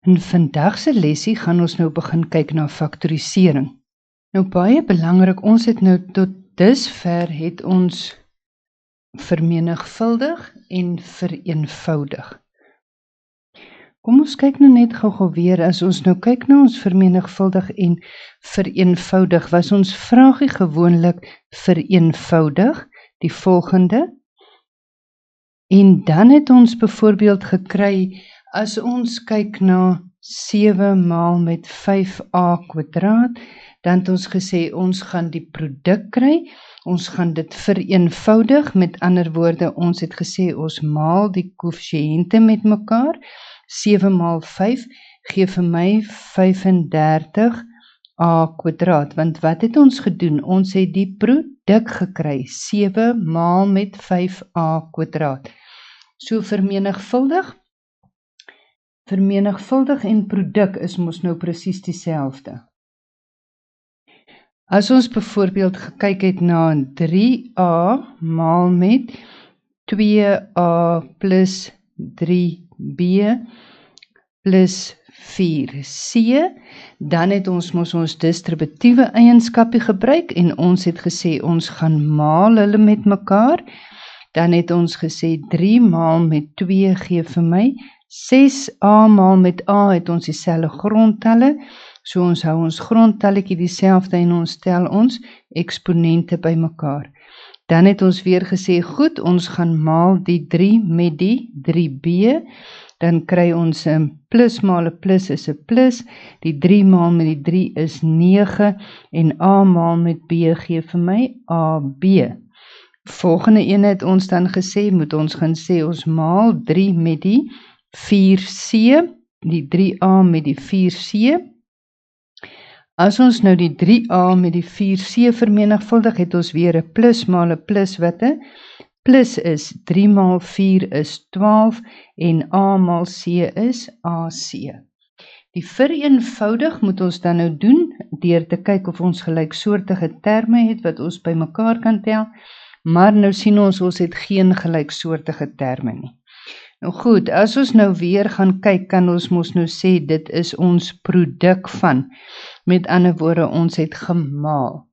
In vandag se lesie gaan ons nou begin kyk na faktorisering. Nou baie belangrik, ons het nou tot dusver het ons vermenigvuldig en vereenvoudig. Kom ons kyk nou net gou weer, as ons nou kyk na ons vermenigvuldig en vereenvoudig, was ons vraagie gewoonlik vereenvoudig, die volgende, en dan het ons byvoorbeeld gekry, as ons kyk na 7 maal met 5a², dan het ons gesê, ons gaan die produk kry, ons gaan dit vereenvoudig, met ander woorde, ons het gesê, ons maal die koëffisiënte met mekaar, 7 maal 5 gee vir my 35a², want wat het ons gedoen? Ons het die produk gekry, 7 maal met 5a². So vermenigvuldig en produk is mos nou presies dieselfde. As ons byvoorbeeld gekyk het na 3a maal met 2a plus 3b plus 4c, dan het ons mos ons distributiewe eienskapie gebruik en ons het gesê ons gaan maal hulle met mekaar. Dan het ons gesê 3 maal met 2 gee vir my 6a maal met a, het ons dieselfde grondtalle, so ons hou ons grondtalletjie dieselfde en ons tel ons eksponente by mekaar. Dan het ons weer gesê, goed, ons gaan maal die 3 met die 3b, dan kry ons 'n plus maal 'n plus is 'n plus, die 3 maal met die 3 is 9, en a maal met b gee vir my ab. Volgende een het ons dan gesê, moet ons gaan sê, ons maal 3 met die 4c, die 3a met die 4c. As ons nou die 3a met die 4c vermenigvuldig, het ons weer 'n plus maal 'n plus wat 'n plus is. 3 maal 4 is 12 en a maal c is ac. Die vereenvoudig moet ons dan nou doen deur te kyk of ons gelyksoortige terme het wat ons by mekaar kan tel, maar nou sien ons het geen gelyksoortige terme nie. Nou goed, as ons nou weer gaan kyk, kan ons mos nou sê, dit is ons produk van. Met ander woorde, ons het gemaal.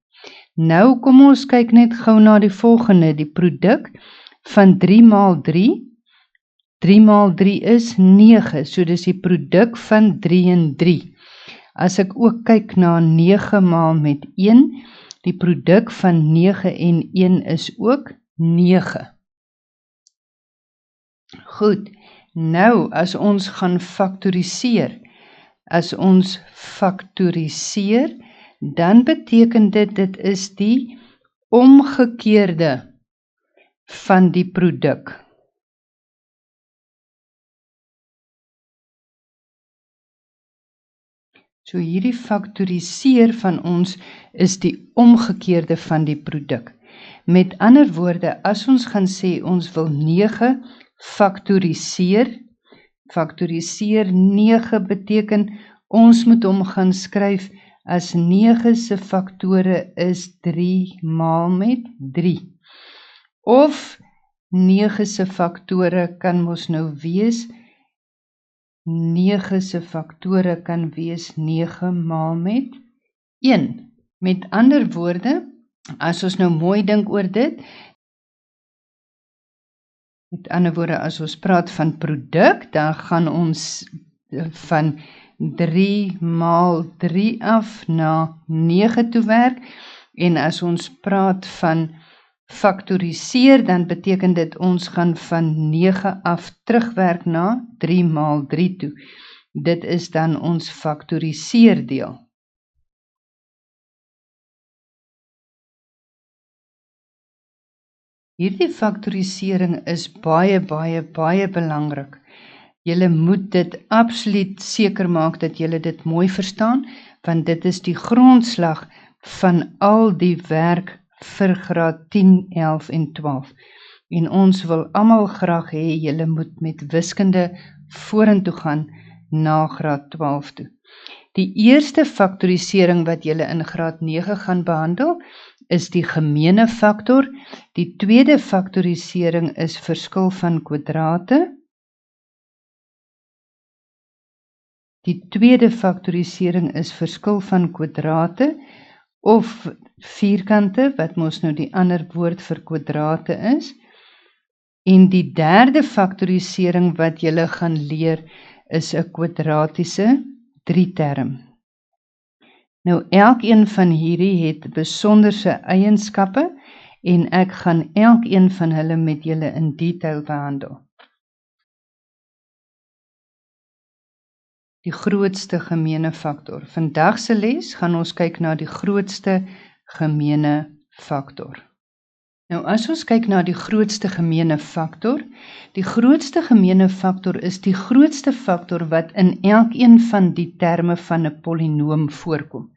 Nou kom ons kyk net gou na die volgende, die produk van 3 maal 3. 3 maal 3 is 9, so dis die produk van 3 en 3. As ek ook kyk na 9 maal met 1, die produk van 9 en 1 is ook 9. Goed, nou as ons gaan faktoriseer, dan beteken dit is die omgekeerde van die produk. So hierdie faktoriseer van ons is die omgekeerde van die produk. Met ander woorde, as ons gaan sê ons wil 9 faktoriseer 9 beteken ons moet hom gaan skryf as 9 se faktore is 3 maal met 3. Of 9 se faktore kan mos nou wees 9 se faktore kan wees 9 maal met 1. Met ander woorde, as ons nou mooi dink oor dit, met ander woorde, as ons praat van produk, dan gaan ons van 3 maal 3 af na 9 toe werk, en as ons praat van faktoriseer, dan beteken dit ons gaan van 9 af terugwerk na 3 maal 3 toe. Dit is dan ons faktoriseerdeel. Hierdie faktorisering is baie belangrik. Julle moet dit absoluut seker maak dat julle dit mooi verstaan, want dit is die grondslag van al die werk vir graad 10, 11 en 12. En ons wil almal graag hê julle moet met wiskunde vorentoe gaan na graad 12 toe. Die eerste faktorisering wat julle in graad 9 gaan behandel, is die gemeene faktor. Die tweede faktorisering is verskil van kwadrate. Die tweede faktorisering is verskil van kwadrate of vierkante, wat mos nou die ander woord vir kwadrate is. En die derde faktorisering wat julle gaan leer is 'n kwadratiese drieterm. Nou elkeen van hierdie het besonderse eienskappe en ek gaan elkeen van hulle met julle in detail behandel. Die grootste gemeene faktor. Vandag se les gaan ons kyk na die grootste gemeene faktor. Nou as ons kyk na die grootste gemeene faktor, die grootste gemeene faktor is die grootste faktor wat in elkeen van die terme van 'n polinoom voorkom.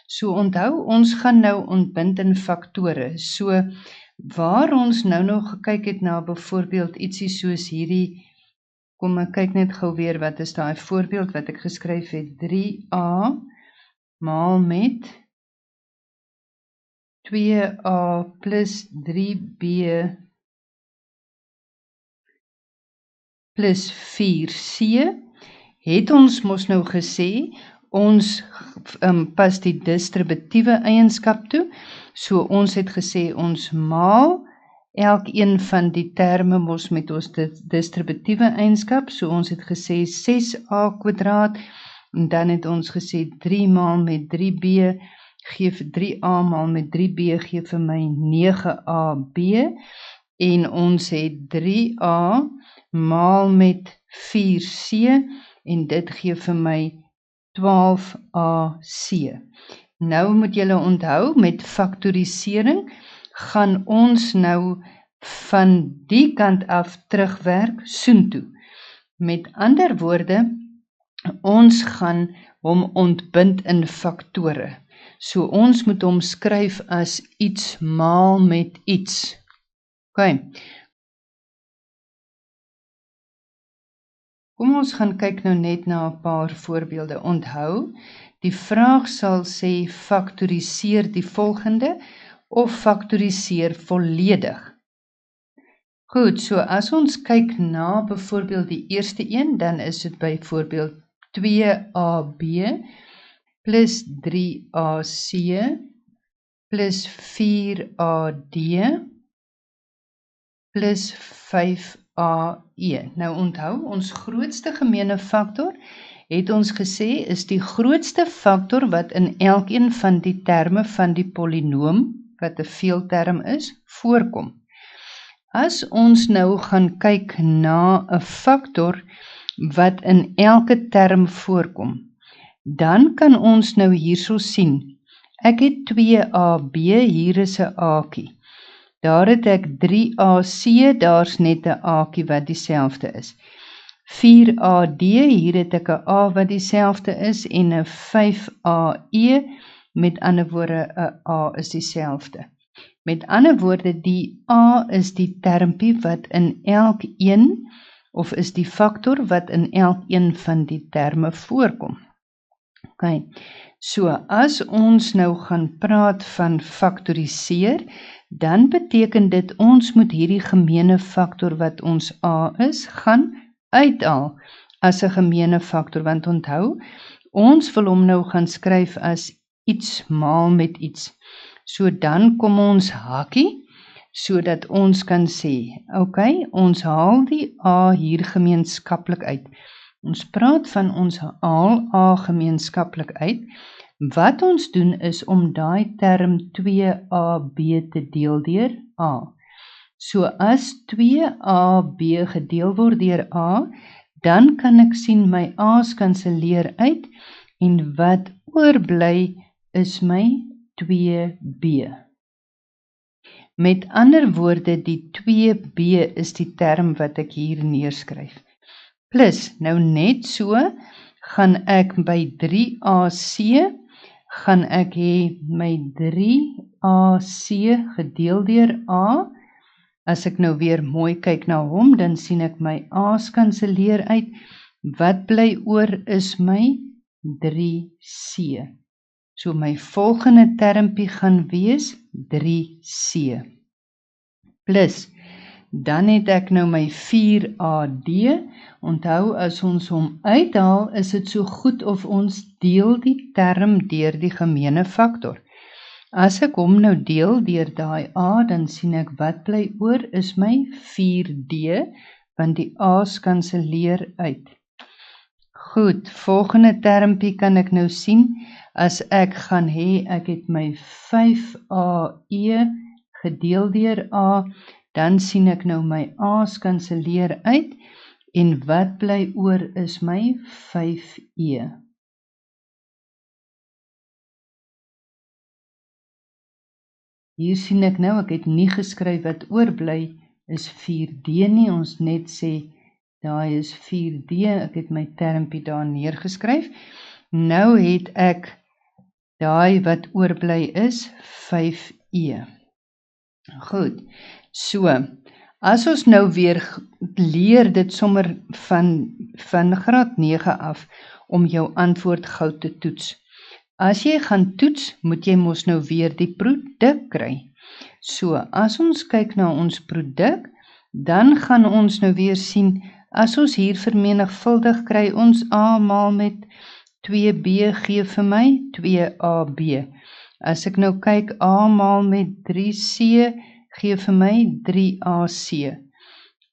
So onthou, ons gaan nou ontbind in faktore. So waar ons nou nog gekyk het na byvoorbeeld ietsie soos hierdie, kom ek kyk net gou weer wat is daai voorbeeld wat ek geskryf het, 3a maal met 2a plus 3b plus 4c, het ons mos nou gesê, ons pas die distributiewe eienskap toe, so ons het gesê ons maal elkeen van die terme mos met ons distributiewe eienskap, so ons het gesê 6a kwadraat, en dan het ons gesê 3 maal met 3b, gee vir 3a maal met 3b, gee vir my 9ab, en ons het 3a maal met 4c, en dit gee vir my 12ac. Nou moet julle onthou, met faktorisering, gaan ons nou van die kant af terugwerk soontoe. Met ander woorde, ons gaan hom ontbind in faktore. So ons moet hom skryf as iets maal met iets. OK. Kom ons gaan kyk nou net na 'n paar voorbeelde. Onthou, die vraag sal sê faktoriseer die volgende of faktoriseer volledig. Goed, so as ons kyk na byvoorbeeld die eerste een, dan is dit byvoorbeeld 2ab plus 3ac plus 4ad plus 5ae. Nou onthou, ons grootste gemeene faktor, het ons gesê, is die grootste faktor wat in elkeen van die terme van die polinoom, wat 'n veelterm is, voorkom. As ons nou gaan kyk na 'n faktor wat in elke term voorkom, dan kan ons nou hierso sien, ek het 2ab, hier is 'n aakie. Daar het ek 3ac, daar's net 'n aakie wat dieselfde is. 4ad, hier het ek 'n a wat dieselfde is, en 'n 5ae, met ander woorde, 'n a is dieselfde. Met ander woorde, die a is die termpie wat in elkeen, of is die faktor wat in elkeen van die terme voorkom. OK, so as ons nou gaan praat van faktoriseer, dan beteken dit ons moet hierdie gemeene faktor wat ons a is, gaan uithaal as 'n gemeene faktor, want onthou, ons wil hom nou gaan skryf as iets maal met iets. So dan kom ons hakie, sodat ons kan sê, OK, ons haal die a hier gemeenskaplik uit. Ons praat van ons haal a gemeenskaplik uit. Wat ons doen is om daai term 2ab te deel deur a. So as 2ab gedeel word deur a, dan kan ek sien my a's kanselleer uit, en wat oorbly is my 2b. Met ander woorde, die 2b is die term wat ek hier neerskryf. Plus, nou net so, gaan ek by 3ac, gaan ek hê my 3ac gedeel deur a. As ek nou weer mooi kyk na hom, dan sien ek my a's kanselleer uit. Wat bly oor is my 3c. So my volgende termpie gaan wees 3c. Plus, Dan het ek nou my 4AD. Onthou, as ons hom uithaal, is dit so goed of ons deel die term deur die gemeene faktor. As ek hom nou deel deur daai A, dan sien ek wat bly oor is my 4D, want die A's kanseleer uit. Goed, volgende termpie kan ek nou sien, as ek gaan hê, ek het my 5AE gedeel deur A, dan sien ek nou my A's kanseleer uit, en wat bly oor is my 5E. Hier sien ek nou, ek het nie geskryf wat oorbly is 4D nie, ons net sê, daai is 4D, ek het my termpie daar neergeskryf. Nou het ek daai wat oorbly is 5E. Goed, so, as ons nou weer leer dit sommer van graad 9 af, om jou antwoord gou te toets. As jy gaan toets, moet jy mos nou weer die produk kry. So, as ons kyk na ons produk, dan gaan ons nou weer sien, as ons hier vermenigvuldig kry ons A maal met 2B gee vir my 2AB. As ek nou kyk, A maal met 3C gee vir my 3AC.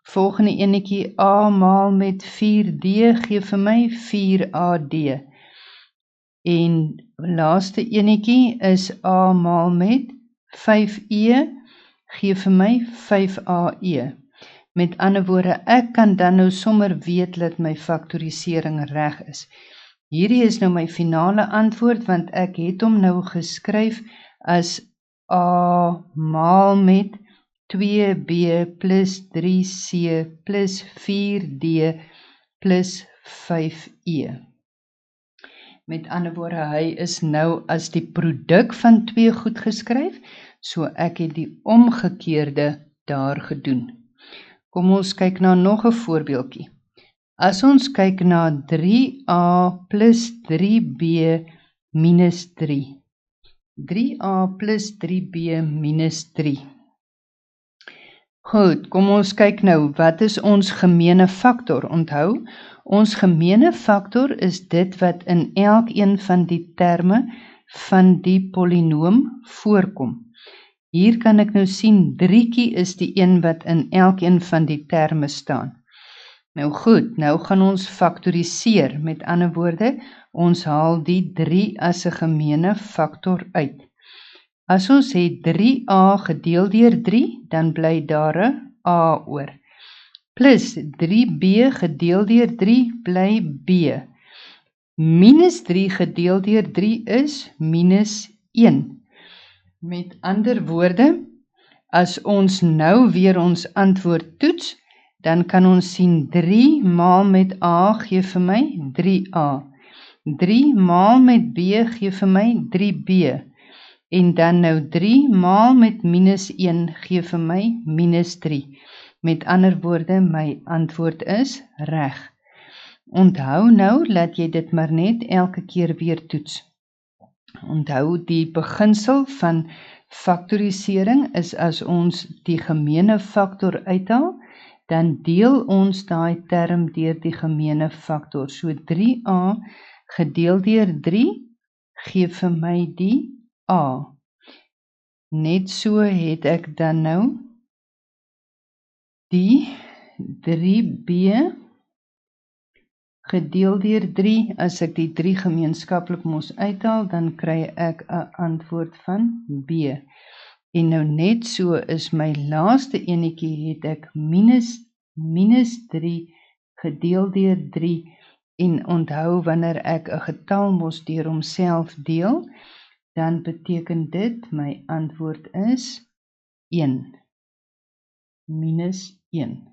Volgende enetjie, A maal met 4D gee vir my 4AD. En laaste enetjie is A maal met 5E gee vir my 5AE. Met ander woorde, ek kan dan nou sommer weet dat my faktorisering reg is. Hierdie is nou my finale antwoord, want ek het hom nou geskryf as A maal met 2B plus 3C plus 4D plus 5E. Met ander woorde, hy is nou as die produk van 2 goed geskryf, so ek het die omgekeerde daar gedoen. Kom ons kyk na nog 'n voorbeeldjie. As ons kyk na 3A plus 3B minus 3. 3A plus 3B minus 3. Goed, kom ons kyk nou, wat is ons gemeene faktor? Onthou, ons gemeene faktor is dit wat in elkeen van die terme van die polinoom voorkom. Hier kan ek nou sien, 3 is die een wat in elkeen van die terme staan. Nou goed, nou gaan ons faktoriseer, met ander woorde, ons haal die 3 as 'n gemeene faktor uit. As ons het 3A gedeel deur 3, dan bly daar 'n A oor. Plus 3B gedeel deur 3 bly B. Minus 3 gedeel deur 3 is minus 1. Met ander woorde, as ons nou weer ons antwoord toets, dan kan ons sien 3 maal met A gee vir my 3A. 3 maal met B gee vir my 3B. En dan nou 3 maal met minus 1 gee vir my minus 3. Met ander woorde, my antwoord is reg. Onthou nou, laat jy dit maar net elke keer weer toets. Onthou, die beginsel van faktorisering is as ons die gemeene faktor uithaal, dan deel ons daai term deur die gemeene faktor. So 3A gedeel deur 3 gee vir my die A. Net so het ek dan nou die 3B gedeel deur 3, as ek die 3 gemeenskaplik mos uithaal, dan kry ek 'n antwoord van B. En nou net so is my laaste enetjie, het ek minus 3 gedeel deur 3, en onthou, wanneer ek 'n getal mos deur homself deel, dan beteken dit, my antwoord is 1. Minus 1.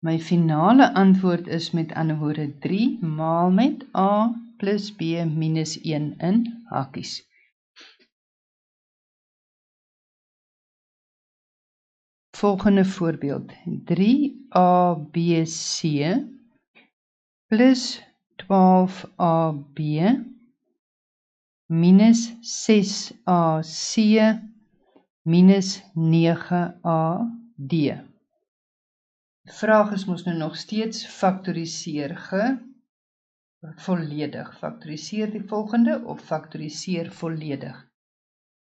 My finale antwoord is met ander woorde 3 maal met A plus B minus 1 in hakies. Volgende voorbeeld, 3ABC plus 12AB minus 6AC minus 9AD. Die vraag is mos nou nog steeds faktoriseer volledig. Faktoriseer die volgende of faktoriseer volledig.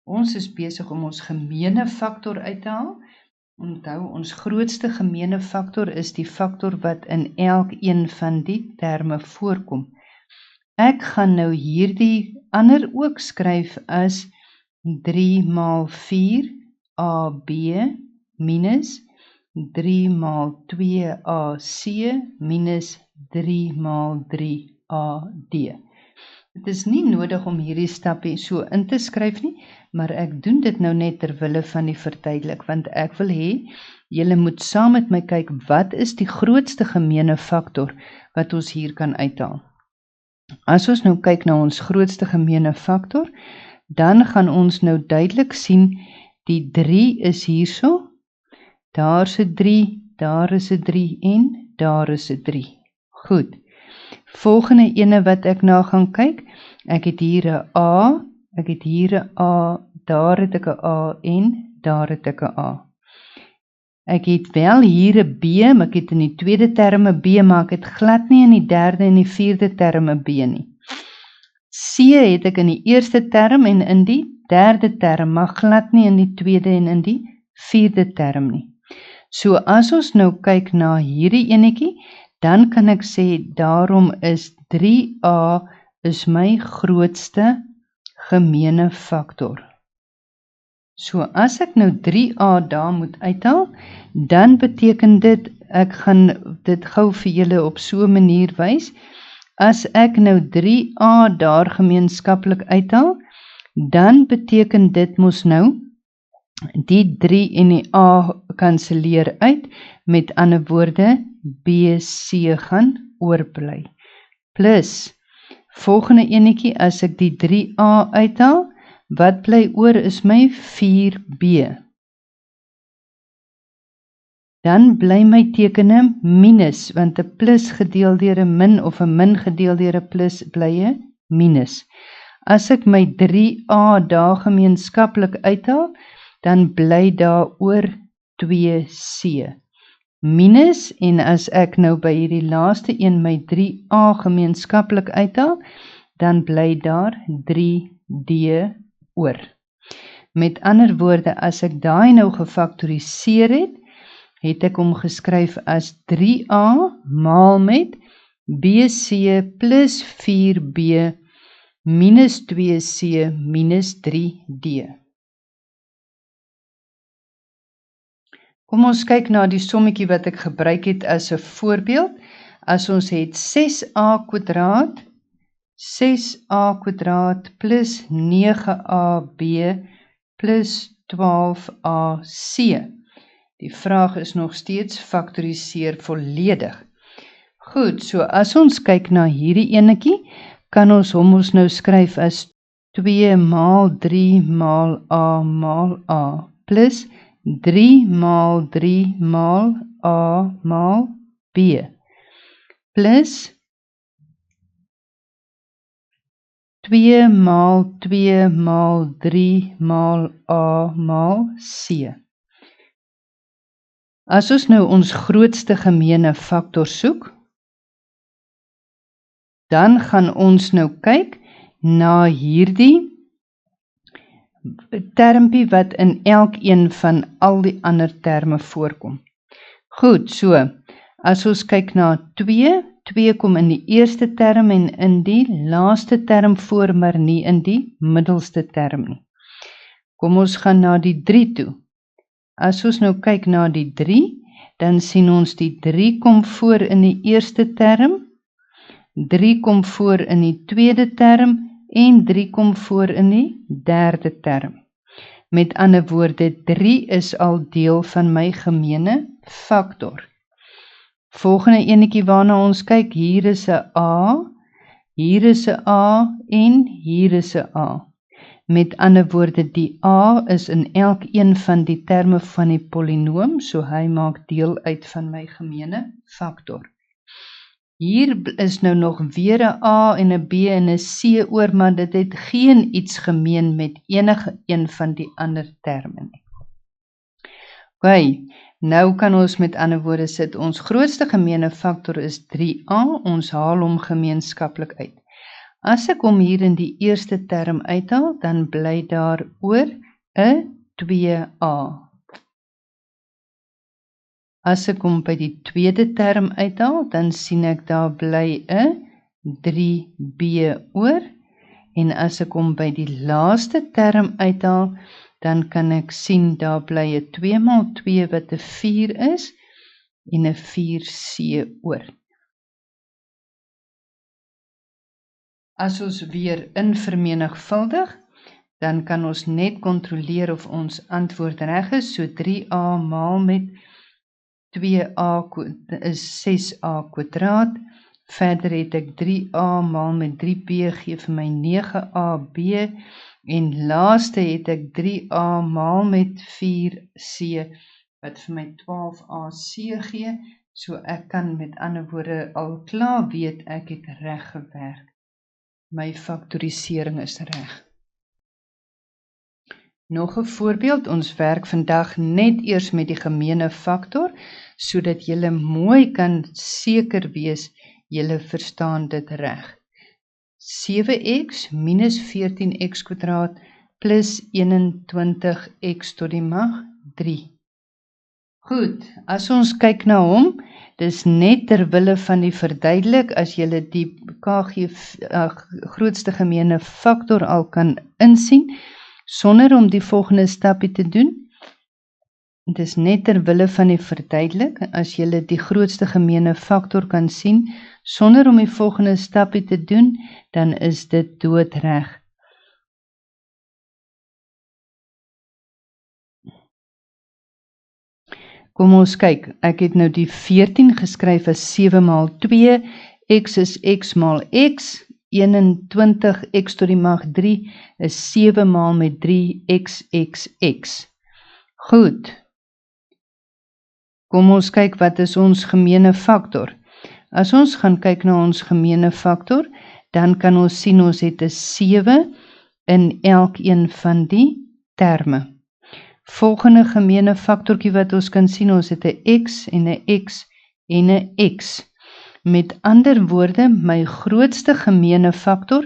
Ons is besig om ons gemeene faktor uit te haal. Onthou, ons grootste gemeene faktor is die faktor wat in elkeen van die terme voorkom. Ek gaan nou hierdie ander ook skryf as 3 maal 4 AB minus 3 maal 2 AC minus 3 maal 3 AD. Het is nie nodig om hierdie stapie so in te skryf nie, maar ek doen dit nou net terwille van die verduidelik, want ek wil hê, julle moet saam met my kyk, wat is die grootste gemeene faktor wat ons hier kan uithaal. As ons nou kyk na ons grootste gemeene faktor, dan gaan ons nou duidelik sien, die 3 is hierso, daar is 'n 3, daar is 'n 3 en daar is 'n 3. Goed. Volgende ene wat ek na gaan kyk, ek het hier 'n A, ek het hier 'n A, daar het ek 'n A en daar het ek 'n A. Ek het wel hier 'n B, maar ek het in die tweede term 'n B, maar ek het glad nie in die derde en die vierde term 'n B nie. C het ek in die eerste term en in die derde term, maar glad nie in die tweede en in die vierde term nie. So as ons nou kyk na hierdie enetjie, dan kan ek sê, daarom is 3A is my grootste gemeene faktor. So as ek nou 3A daar moet uithaal, dan beteken dit, ek gaan dit gou vir julle op so 'n manier wys, as ek nou 3A daar gemeenskaplik uithaal, dan beteken dit mos nou, die 3 en die A kanseleer uit, met ander woorde, BC gaan oorbly. Plus, volgende enetjie, as ek die 3A uithaal, wat bly oor is my 4B. Dan bly my tekene minus, want 'n plus gedeel deur 'n min of 'n min gedeel deur 'n plus bly 'n minus. As ek my 3A daar gemeenskaplik uithaal, dan bly daar oor 2C. Minus, en as ek nou by hierdie laaste een my 3A gemeenskaplik uithaal, dan bly daar 3D oor. Met ander woorde, as ek daai nou gefaktoriseer het, het ek hom geskryf as 3A maal met BC plus 4B minus 2C minus 3D. Kom ons kyk na die sommetjie wat ek gebruik het as 'n voorbeeld. As ons het 6A kwadraat plus 9AB plus 12AC. Die vraag is nog steeds faktoriseer volledig. Goed, so as ons kyk na hierdie enetjie, kan ons hom nou skryf as 2 maal 3 maal A plus 3 maal 3 maal A maal B plus 2 maal 2 maal 3 maal A maal C. As ons nou ons grootste gemeene faktor soek, dan gaan ons nou kyk na hierdie termpie wat in elkeen van al die ander terme voorkom. Goed, so, as ons kyk na 2 kom in die eerste term en in die laaste term voor, maar nie in die middelste term nie. Kom ons gaan na die 3 toe. As ons nou kyk na die 3, dan sien ons die 3 kom voor in die eerste term, 3 kom voor in die tweede term, en 3 kom voor in die derde term. Met ander woorde, 3 is al deel van my gemeene faktor. Volgende enetjie waarna ons kyk, hier is 'n A, hier is 'n A en hier is 'n A. Met ander woorde, die A is in elkeen van die terme van die polinoom, so hy maak deel uit van my gemeene faktor. Hier is nou nog weer 'n A en 'n B en 'n C oor, maar dit het geen iets gemeen met enige een van die ander terme nie. OK, nou kan ons met ander woorde sit, ons grootste gemeene faktor is 3A, ons haal hom gemeenskaplik uit. As ek hom hier in die eerste term uithaal, dan bly daar oor 'n 2A. As ek hom by die tweede term uithaal, dan sien ek daar bly 'n 3B oor. En as ek hom by die laaste term uithaal, dan kan ek sien daar bly 'n 2 maal 2 wat 'n 4 is en 'n 4C oor. As ons weer invermenigvuldig, dan kan ons net kontroleer of ons antwoord reg is. So 3A maal met 2A is 6A kwadraat. Verder het ek 3A maal met 3B gee vir my 9AB. En laaste het ek 3A maal met 4C wat vir my 12AC gee. So ek kan met ander woorde al klaar weet ek het reg gewerk. My faktorisering is reg. Nog 'n voorbeeld, ons werk vandag net eers met die gemeene faktor, sodat julle mooi kan seker wees, julle verstaan dit reg. 7x minus 14x kwadraat plus 21x tot die mag 3. Goed, as ons kyk na hom, dis net terwille van die verduidelik, as julle die KG grootste gemeene faktor al kan insien, sonder om die volgende stapie te doen. Dit is net terwille van die verduidelik, as julle die grootste gemeene faktor kan sien, sonder om die volgende stapie te doen, dan is dit doodreg. Kom ons kyk, ek het nou die 14 geskryf as 7 maal 2, x is x maal x, 21 x tot die mag 3 is 7 maal met 3 x. Goed. Kom ons kyk wat is ons gemeene faktor. As ons gaan kyk na ons gemeene faktor, dan kan ons sien ons het 'n 7 in elkeen van die terme. Volgende gemeene faktortjie wat ons kan sien, ons het 'n x en 'n x en 'n x. Met ander woorde, my grootste gemeene faktor,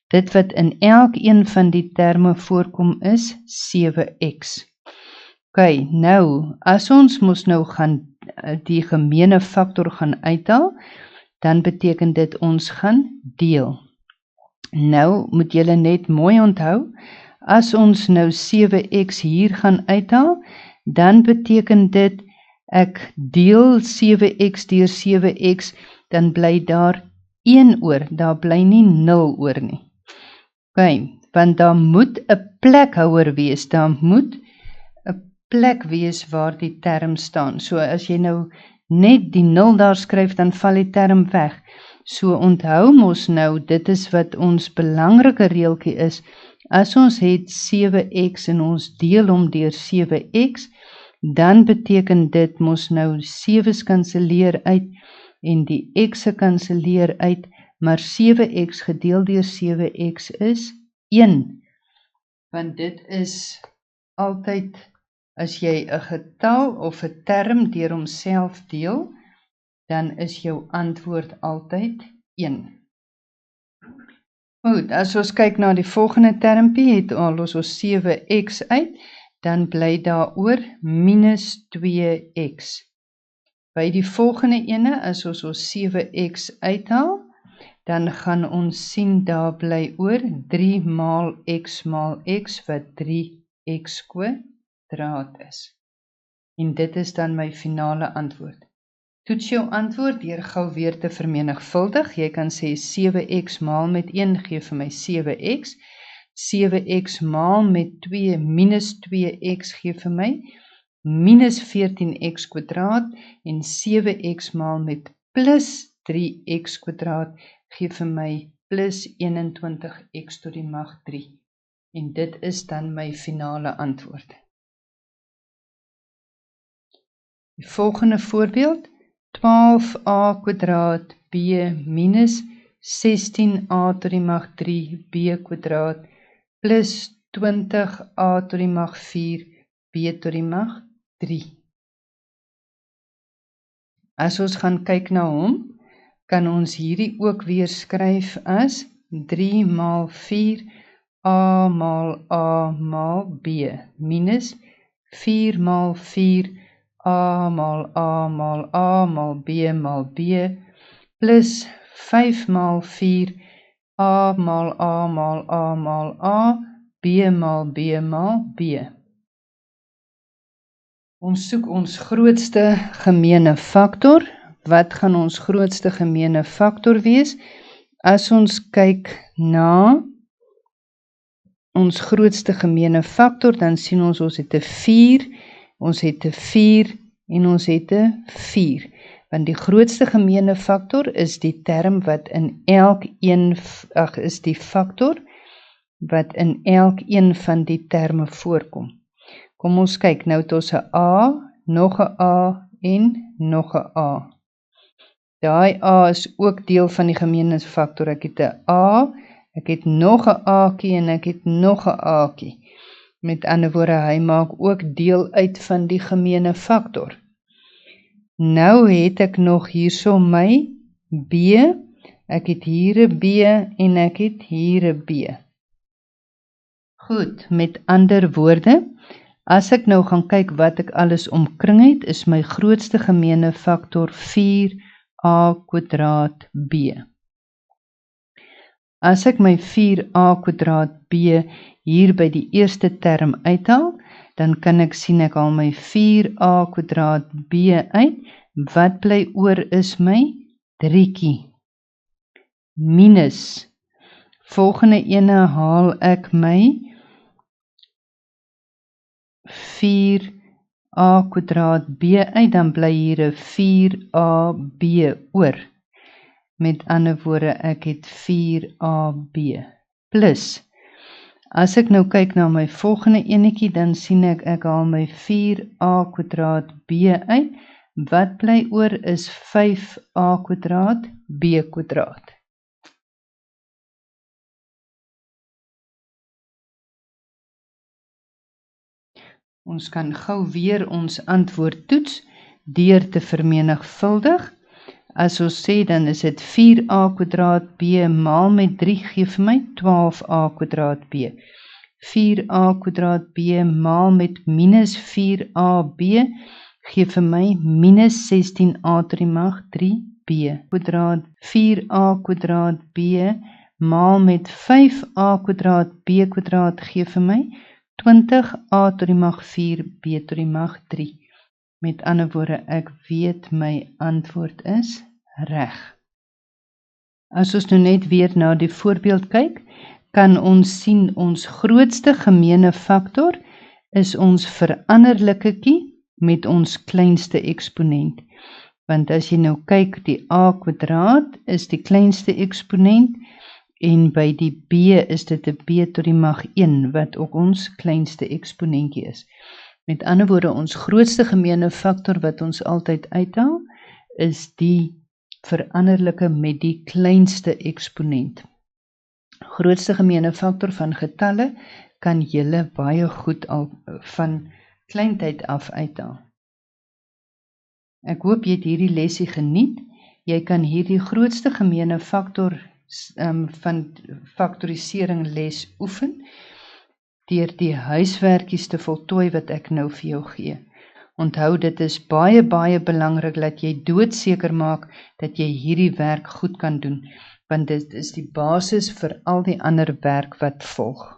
dit wat in elkeen van die terme voorkom is 7x. OK, nou, as ons mos nou gaan die gemeene faktor gaan uithaal, dan beteken dit ons gaan deel. Nou moet julle net mooi onthou, as ons nou 7x hier gaan uithaal, dan beteken dit ek deel 7x deur 7x, dan bly daar 1 oor, daar bly nie 0 oor nie. OK, want daar moet 'n plekhouer wees, daar moet 'n plek wees waar die term staan. So as jy nou net die 0 daar skryf, dan val die term weg. So onthou mos nou, dit is wat ons belangrike reeltjie is. As ons het 7x en ons deel hom deur 7x, dan beteken dit mos nou 7's kanseleer uit en die x'e kanseleer uit, maar 7x gedeel deur 7x is 1. Want dit is altyd, as jy 'n getal of 'n term deur homself deel, dan is jou antwoord altyd 1. Goed, as ons kyk na die volgende termpie, het ons 7x uit, dan bly daar oor minus 2x. By die volgende ene, as ons 7x uithaal, dan gaan ons sien daar bly oor 3 maal x wat 3x kwadraat is. En dit is dan my finale antwoord. Toets jou antwoord deur gou weer te vermenigvuldig. Jy kan sê 7x maal met 1 gee vir my 7x. 7x maal met 2 minus 2x gee vir my minus 14x kwadraat en 7x maal met plus 3x kwadraat gee vir my plus 21x tot die mag 3. En dit is dan my finale antwoord. Die volgende voorbeeld, 12a² b minus 16a tot die mag 3b² plus 20a tot die mag 4 b tot die mag 3. As ons gaan kyk na hom, kan ons hierdie ook weer skryf as 3 maal 4 a maal a maal b minus 4 maal 4 a maal a maal a maal b plus 5 maal 4 a maal a maal a maal a b maal b. Ons soek ons grootste gemeene faktor. Wat gaan ons grootste gemeene faktor wees? As ons kyk na ons grootste gemeene faktor, dan sien ons het 'n 4, ons het 'n 4 en ons het 'n 4. Want die grootste gemeene faktor is die term wat in is die faktor wat in elkeen van die terme voorkom. Kom ons kyk, nou het ons 'n a, nog 'n a en nog 'n a. Daai a is ook deel van die gemeene faktor. Ek het 'n a, ek het nog 'n a'tjie en ek het nog 'n a'tjie. Met ander woorde, hy maak ook deel uit van die gemeene faktor. Nou het ek nog hierso my b, ek het hier 'n b en ek het hier 'n b. Goed, met ander woorde, as ek nou gaan kyk wat ek alles omkring het, is my grootste gemeene faktor 4a² b. As ek my 4a² b hier by die eerste term uithaal, dan kan ek sien ek haal my 4a² b uit. Wat bly oor is my 3tjie. Minus, volgende ene haal ek my 4a² b uit, dan bly hier 'n 4ab oor. Met ander woorde, ek het 4ab plus. As ek nou kyk na my volgende enetjie, dan sien ek haal my 4a² b uit. Wat bly oor is 5a² b². Ons kan gou weer ons antwoord toets deur te vermenigvuldig. As ons sê, dan is dit 4a² b maal met 3 gee vir my 12a² b. 4a² b maal met minus 4ab gee vir my minus 16a tot die mag 3b. 4a² b maal met 5a² b² gee vir my 20a tot die mag 4b tot die mag 3. Met ander woorde, ek weet my antwoord is reg. As ons nou net weer na die voorbeeld kyk, kan ons sien ons grootste gemeene faktor is ons veranderliketjie met ons kleinste eksponent. Want as jy nou kyk, die a² is die kleinste eksponent en by die b is dit 'n b tot die mag 1 wat ook ons kleinste eksponentjie is. Met ander woorde, ons grootste gemeene faktor wat ons altyd uithaal, is die veranderlike met die kleinste eksponent. Grootste gemeene faktor van getalle kan julle baie goed al van kleintyd af uithaal. Ek hoop jy het hierdie lesie geniet. Jy kan hierdie grootste gemeene faktor van faktorisering les oefen deur die huiswerkies te voltooi wat ek nou vir jou gee. Onthou, dit is baie belangrik dat jy doodseker maak dat jy hierdie werk goed kan doen, want dit is die basis vir al die ander werk wat volg.